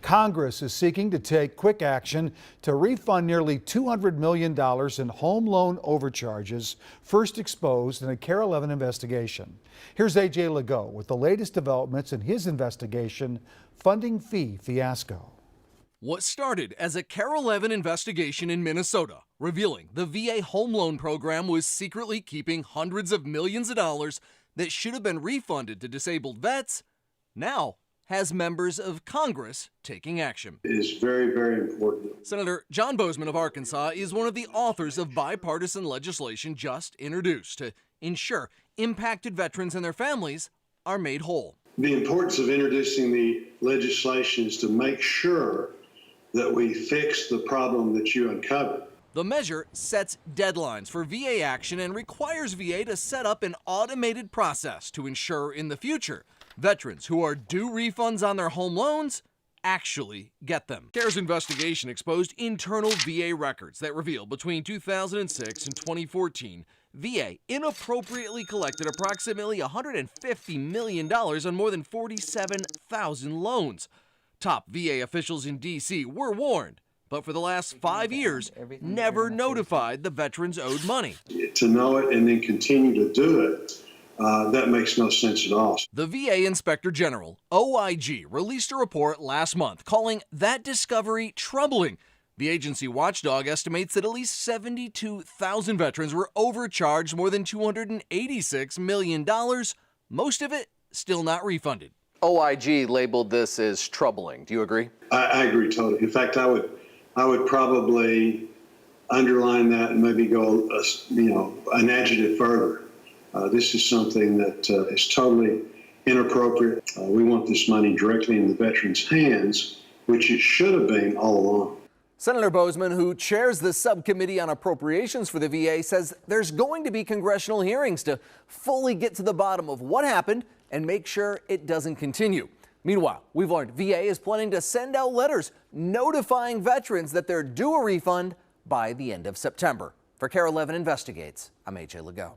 Congress is seeking to take quick action to refund nearly $200 million in home loan overcharges first exposed in a KARE 11 investigation. Here's AJ Legault with the latest developments in his investigation, funding fee fiasco. What started as a KARE 11 investigation in Minnesota, revealing the VA home loan program was secretly keeping hundreds of millions of dollars that should have been refunded to disabled vets, now has members of Congress taking action. It is very, very important. Senator John Boozman of Arkansas is one of the authors of bipartisan legislation just introduced to ensure impacted veterans and their families are made whole. The importance of introducing the legislation is to make sure that we fix the problem that you uncovered. The measure sets deadlines for VA action and requires VA to set up an automated process to ensure in the future veterans who are due refunds on their home loans actually get them. CARE's investigation exposed internal VA records that reveal between 2006 and 2014, VA inappropriately collected approximately $150 million on more than 47,000 loans. Top VA officials in D.C. were warned, but for the last 5 years, never notified the veterans owed money. To know it and then continue to do it, that makes no sense at all. The VA Inspector General, OIG, released a report last month calling that discovery troubling. The agency watchdog estimates that at least 72,000 veterans were overcharged more than $286 million, most of it still not refunded. OIG labeled this as troubling. Do you agree? I agree totally. In fact, I would probably underline that and maybe go, an adjective further. This is something that is totally inappropriate. We want this money directly in the veterans' hands, which it should have been all along. Senator Boozman, who chairs the subcommittee on appropriations for the VA, says there's going to be congressional hearings to fully get to the bottom of what happened and make sure it doesn't continue. Meanwhile, we've learned VA is planning to send out letters notifying veterans that they're due a refund by the end of September. For KARE 11 Investigates, I'm AJ Legault.